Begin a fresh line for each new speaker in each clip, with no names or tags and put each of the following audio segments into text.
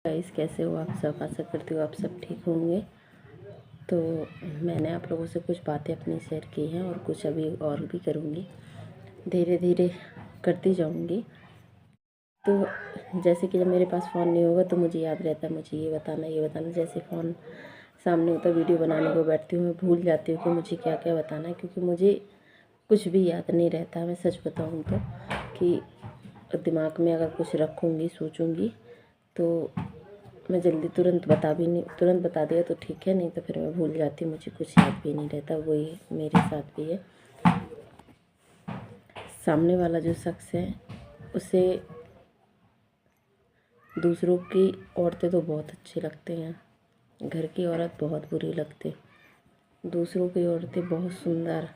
Guys, कैसे हो आप सब? आशा करती हूँ आप सब ठीक होंगे। तो मैंने आप लोगों से कुछ बातें अपनी शेयर की हैं और कुछ अभी और भी करूँगी, धीरे धीरे करती जाऊँगी। तो जैसे कि जब मेरे पास फ़ोन नहीं होगा तो मुझे याद रहता है मुझे ये बताना। जैसे फ़ोन सामने होता है, वीडियो बनाने को बैठती हूँ, मैं भूल जाती हूँ कि मुझे क्या क्या बताना है, क्योंकि मुझे कुछ भी याद नहीं रहता। मैं सच बताऊँ तो कि दिमाग में अगर कुछ रखूँगी, सोचूँगी तो मैं जल्दी तुरंत बता दिया तो ठीक है, नहीं तो फिर मैं भूल जाती हूँ, मुझे कुछ याद भी नहीं रहता। वही मेरे साथ भी है। सामने वाला जो शख्स है उसे दूसरों की औरतें तो बहुत अच्छी लगती हैं, घर की औरत बहुत बुरी लगती। दूसरों की औरतें बहुत सुंदर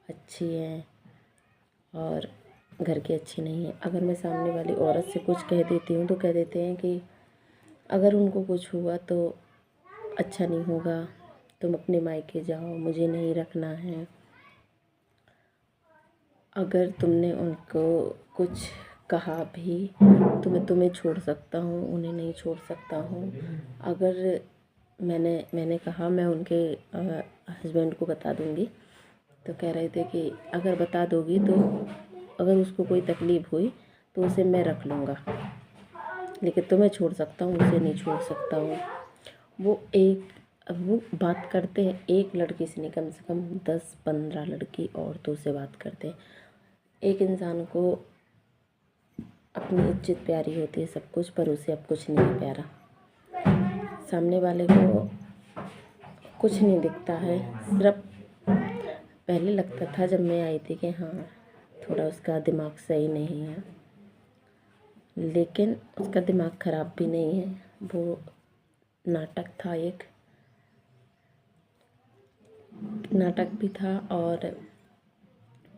अच्छी हैं और घर की अच्छी नहीं है। अगर मैं सामने वाली औरत से कुछ कह देती हूँ तो कह देते हैं कि अगर उनको कुछ हुआ तो अच्छा नहीं होगा, तुम अपने मायके जाओ, मुझे नहीं रखना है। अगर तुमने उनको कुछ कहा भी तो मैं तुम्हें छोड़ सकता हूँ, उन्हें नहीं छोड़ सकता हूँ। अगर मैंने कहा मैं उनके हस्बैंड को बता दूँगी, तो कह रहे थे कि अगर बता दोगी तो अगर उसको कोई तकलीफ़ हुई तो उसे मैं रख लूँगा, लेकिन तुम्हें छोड़ सकता हूँ, उसे नहीं छोड़ सकता हूँ। वो बात करते हैं एक लड़की से नहीं, कम से कम 10-15 लड़की औरतों से बात करते हैं। एक इंसान को अपनी इज्जत प्यारी होती है, सब कुछ, पर उसे अब कुछ नहीं प्यारा। सामने वाले को कुछ नहीं दिखता है। सिर्फ पहले लगता था जब मैं आई थी कि हाँ थोड़ा उसका दिमाग सही नहीं है, लेकिन उसका दिमाग ख़राब भी नहीं है। वो नाटक भी था और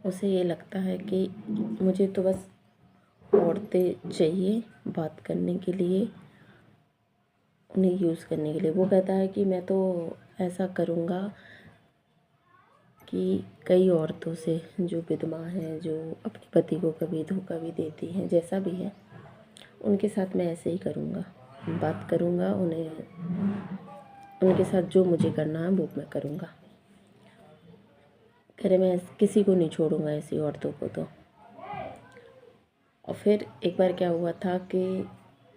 उसे ये लगता है कि मुझे तो बस औरतें चाहिए बात करने के लिए, उन्हें यूज़ करने के लिए। वो कहता है कि मैं तो ऐसा करूँगा कि कई औरतों से जो विधवा हैं, जो अपने पति को कभी धोखा भी देती हैं, जैसा भी है, उनके साथ मैं ऐसे ही करूँगा, बात करूँगा, उनके साथ जो मुझे करना है वो मैं करूँगा। कह रहे मैं किसी को नहीं छोड़ूंगा, ऐसी औरतों को तो। और फिर एक बार क्या हुआ था कि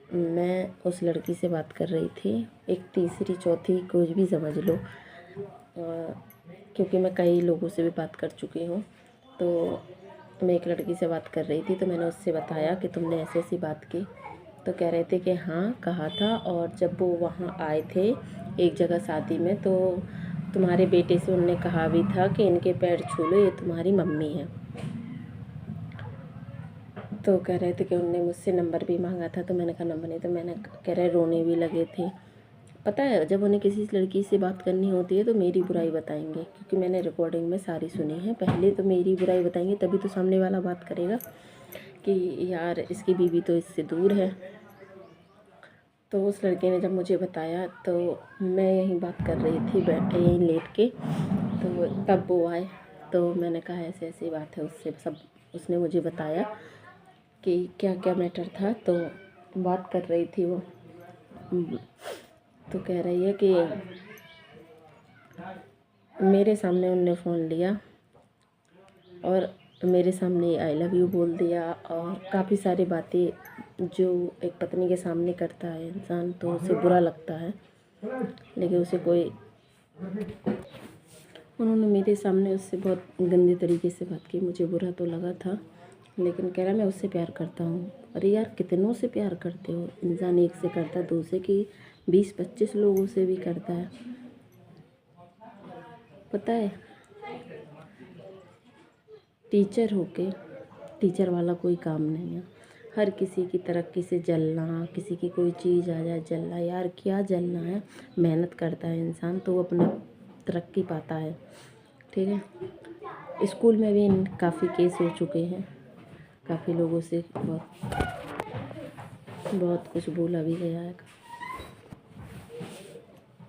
मैं उस लड़की से बात कर रही थी, एक तीसरी चौथी कुछ भी समझ लो, क्योंकि मैं कई लोगों से भी बात कर चुकी हूँ। तो मैं एक लड़की से बात कर रही थी, तो मैंने उससे बताया कि तुमने ऐसी ऐसी बात की। तो कह रहे थे कि हाँ कहा था, और जब वो वहाँ आए थे एक जगह शादी में, तो तुम्हारे बेटे से उनने कहा भी था कि इनके पैर छू लो, ये तुम्हारी मम्मी है। तो कह रहे थे कि उनने मुझसे नंबर भी मांगा था, तो मैंने कहा नंबर नहीं। तो मैंने कह रहे रोने भी लगे थे। पता है जब उन्हें किसी लड़की से बात करनी होती है तो मेरी बुराई बताएंगे, क्योंकि मैंने रिकॉर्डिंग में सारी सुनी है। पहले तो मेरी बुराई बताएंगे, तभी तो सामने वाला बात करेगा कि यार इसकी बीवी तो इससे दूर है। तो उस लड़के ने जब मुझे बताया तो मैं यहीं बात कर रही थी यहीं लेट के, तो तब वो आए। तो मैंने कहा ऐसे ऐसी बात है, उससे सब उसने मुझे बताया कि क्या क्या मैटर था। तो बात कर रही थी वो, तो कह रही है कि मेरे सामने उनने फ़ोन लिया और मेरे सामने आई लव यू बोल दिया, और काफ़ी सारी बातें जो एक पत्नी के सामने करता है इंसान तो उसे बुरा लगता है, लेकिन उसे कोई, उन्होंने मेरे सामने उससे बहुत गंदे तरीके से बात की। मुझे बुरा तो लगा था, लेकिन कह रहा मैं उससे प्यार करता हूँ। अरे यार कितनों से प्यार करते हो? इंसान एक से करता है, दो से, कि 20-25 लोगों से भी करता है। पता है टीचर होके टीचर वाला कोई काम नहीं है। हर किसी की तरक्की से जलना, किसी की कोई चीज़ आ जाए जलना, यार क्या जलना है? मेहनत करता है इंसान तो वो अपना तरक्की पाता है, ठीक है। स्कूल में भी काफ़ी केस हो चुके हैं, काफ़ी लोगों से बहुत कुछ बोला भी गया है,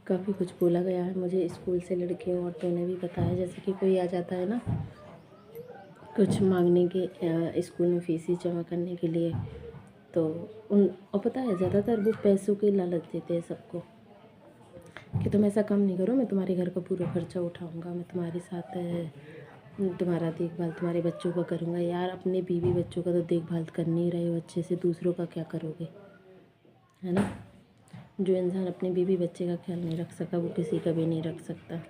काफ़ी कुछ बोला गया है। मुझे स्कूल से लड़कियों औरतों ने भी बताया, जैसे कि कोई आ जाता है ना कुछ मांगने के, स्कूल में फीस जमा करने के लिए, तो और पता है ज़्यादातर वो पैसों के लालच देते हैं सबको कि तुम ऐसा काम नहीं करो, मैं तुम्हारे घर का पूरा खर्चा उठाऊँगा, मैं तुम्हारे साथ तुम्हारा देखभाल तुम्हारे बच्चों का करूँगा। यार अपने बीवी बच्चों का तो देखभाल कर नहीं रहे हो अच्छे से, दूसरों का क्या करोगे, है ना। जो इंसान अपने बीवी बच्चे का ख्याल नहीं रख सका वो किसी का भी नहीं रख सकता।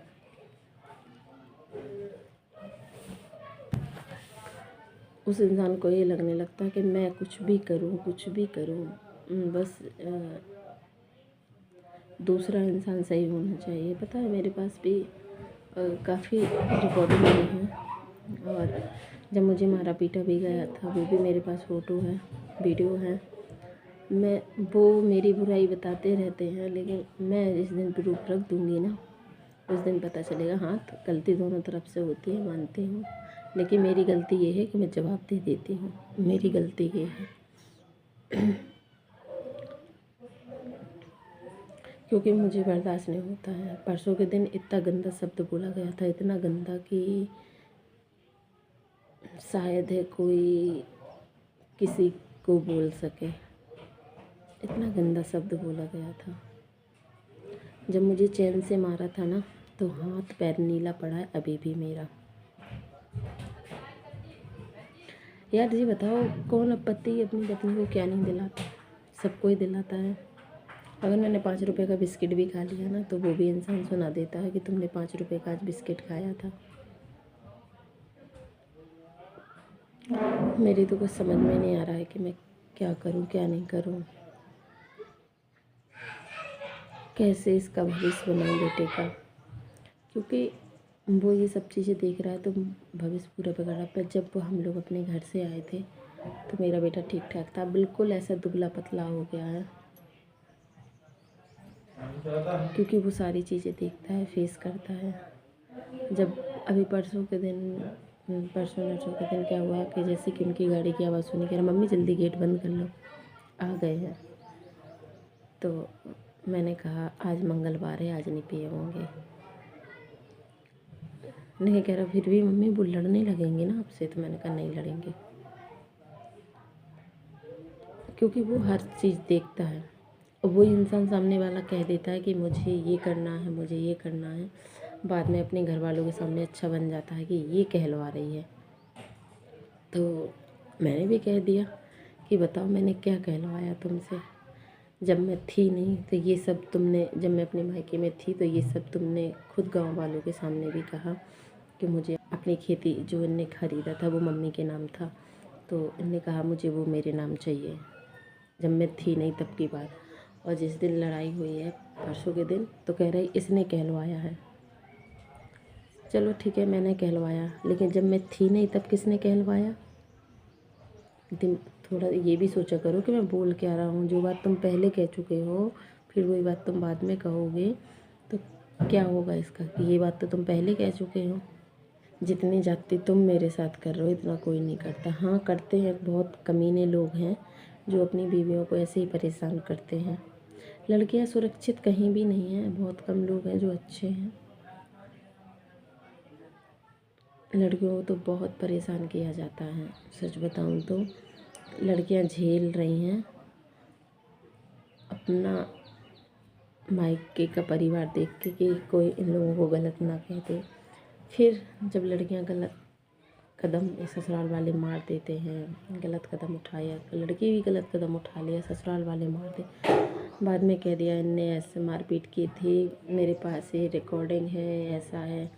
उस इंसान को ये लगने लगता है कि मैं कुछ भी करूँ बस दूसरा इंसान सही होना चाहिए। पता है मेरे पास भी काफ़ी रिकॉर्डिंग हुई हैं, और जब मुझे मारा पीटा भी गया था वो भी मेरे पास फ़ोटो है, वीडियो है। वो मेरी बुराई बताते रहते हैं, लेकिन मैं जिस दिन प्रूफ रख दूँगी ना उस दिन पता चलेगा। हाँ तो गलती दोनों तरफ से होती है, मानती हूँ, लेकिन मेरी गलती ये है कि मैं जवाब दे देती हूँ, मेरी गलती ये है। क्योंकि मुझे बर्दाश्त नहीं होता है। परसों के दिन इतना गंदा शब्द बोला गया था, इतना गंदा कि शायद है कोई किसी को बोल सके, इतना गंदा शब्द बोला गया था। जब मुझे चैन से मारा था ना तो हाथ पैर नीला पड़ा है अभी भी मेरा। यार जी बताओ, कौन पति अपनी पत्नी को क्या नहीं दिलाता, सबको ही दिलाता है। अगर मैंने 5 रुपए का बिस्किट भी खा लिया ना तो वो भी इंसान सुना देता है कि तुमने 5 रुपए का आज बिस्किट खाया था। मेरी तो कुछ समझ में नहीं आ रहा है कि मैं क्या करूं क्या नहीं करूं, कैसे इसका भविष्य बनाऊं बेटे का। क्योंकि वो ये सब चीज़ें देख रहा है तो भविष्य पूरा बिगड़ा। पर जब वो हम लोग अपने घर से आए थे तो मेरा बेटा ठीक ठाक था, बिल्कुल ऐसा दुबला पतला हो गया है, क्योंकि वो सारी चीज़ें देखता है, फेस करता है। जब अभी परसों के दिन क्या हुआ कि जैसे कि उनकी गाड़ी की आवाज़ सुनी, कह रहा मम्मी जल्दी गेट बंद कर लो, आ गए हैं। तो मैंने कहा आज मंगलवार है, आज नहीं पिए होंगे। नहीं, कह रहा फिर भी मम्मी वो लड़ने लगेंगे ना आपसे। तो मैंने कहा नहीं लड़ेंगे, क्योंकि वो हर चीज़ देखता है। और वो इंसान सामने वाला कह देता है कि मुझे ये करना है, मुझे ये करना है, बाद में अपने घर वालों के सामने अच्छा बन जाता है कि ये कहलवा रही है। तो मैंने भी कह दिया कि बताओ मैंने क्या कहलवाया तुमसे। जब मैं थी नहीं तो ये सब तुमने, जब मैं अपने मायके में थी तो ये सब तुमने खुद गांव वालों के सामने भी कहा कि मुझे अपनी खेती जो इनने ख़रीदा था वो मम्मी के नाम था, तो इनने कहा मुझे वो मेरे नाम चाहिए। जब मैं थी नहीं तब की बात। और जिस दिन लड़ाई हुई है परसों के दिन तो कह रही इसने कहलवाया है। चलो ठीक है मैंने कहलवाया, लेकिन जब मैं थी नहीं तब किसने कहलवाया। दिन थोड़ा ये भी सोचा करो कि मैं बोल क्या रहा हूँ। जो बात तुम पहले कह चुके हो फिर वही बात तुम बाद में कहोगे तो क्या होगा इसका, कि ये बात तो तुम पहले कह चुके हो। जितनी जाती तुम मेरे साथ कर रहे हो इतना कोई नहीं करता। हाँ करते हैं, बहुत कमीने लोग हैं जो अपनी बीवियों को ऐसे ही परेशान करते हैं। लड़कियां सुरक्षित कहीं भी नहीं हैं, बहुत कम लोग हैं जो अच्छे हैं। लड़कियों को तो बहुत परेशान किया जाता है। सच बताऊं तो लड़कियां झेल रही हैं अपना मायके का परिवार देख के कि कोई इन लोगों को गलत ना कह दे। फिर जब लड़कियां गलत कदम ससुराल वाले मार देते हैं, गलत कदम उठाया, लड़की भी गलत कदम उठा लिया, ससुराल वाले मार दे, बाद में कह दिया इनने ऐसे मारपीट की थी, मेरे पास ये रिकॉर्डिंग है, ऐसा है।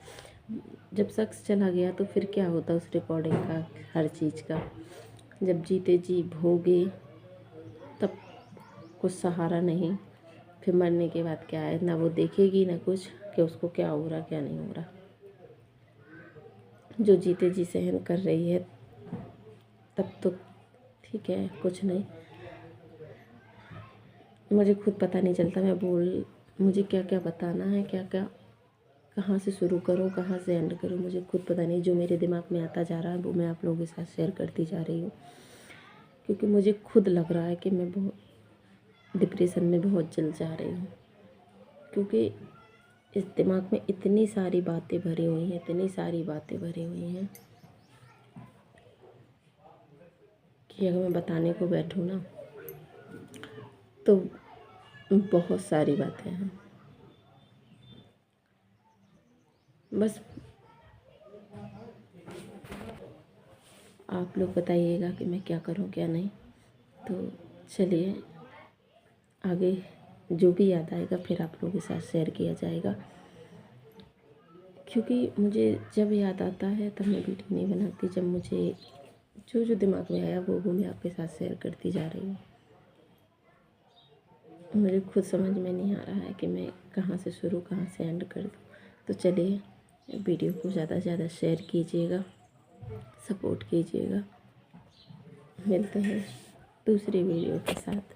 जब शख्स चला गया तो फिर क्या होता उस रिकॉर्डिंग का, हर चीज़ का। जब जीते जी भोगे तब कुछ सहारा नहीं, फिर मरने के बाद क्या है, ना वो देखेगी ना कुछ कि उसको क्या हो रहा क्या नहीं हो रहा। जो जीते जी सहन कर रही है तब तो ठीक है, कुछ नहीं। मुझे खुद पता नहीं चलता मुझे क्या क्या बताना है, क्या क्या कहाँ से शुरू करूँ कहाँ से एंड करूँ, मुझे खुद पता नहीं। जो मेरे दिमाग में आता जा रहा है वो मैं आप लोगों के साथ शेयर करती जा रही हूँ, क्योंकि मुझे खुद लग रहा है कि मैं बहुत डिप्रेशन में बहुत जल जा रही हूँ। क्योंकि इस दिमाग में इतनी सारी बातें भरी हुई हैं, इतनी सारी बातें भरी हुई हैं कि अगर मैं बताने को बैठूँ ना तो बहुत सारी बातें हैं। बस आप लोग बताइएगा कि मैं क्या करूं क्या नहीं। तो चलिए आगे जो भी याद आएगा फिर आप लोगों के साथ शेयर किया जाएगा, क्योंकि मुझे जब याद आता है तब मैं वीडियो नहीं बनाती। जब मुझे जो जो दिमाग में आया वो मैं आपके साथ शेयर करती जा रही हूँ। मुझे खुद समझ में नहीं आ रहा है कि मैं कहाँ से शुरू कहाँ से एंड कर दूँ। तो चलिए वीडियो को ज़्यादा से ज़्यादा शेयर कीजिएगा, सपोर्ट कीजिएगा। मिलते हैं दूसरी वीडियो के साथ।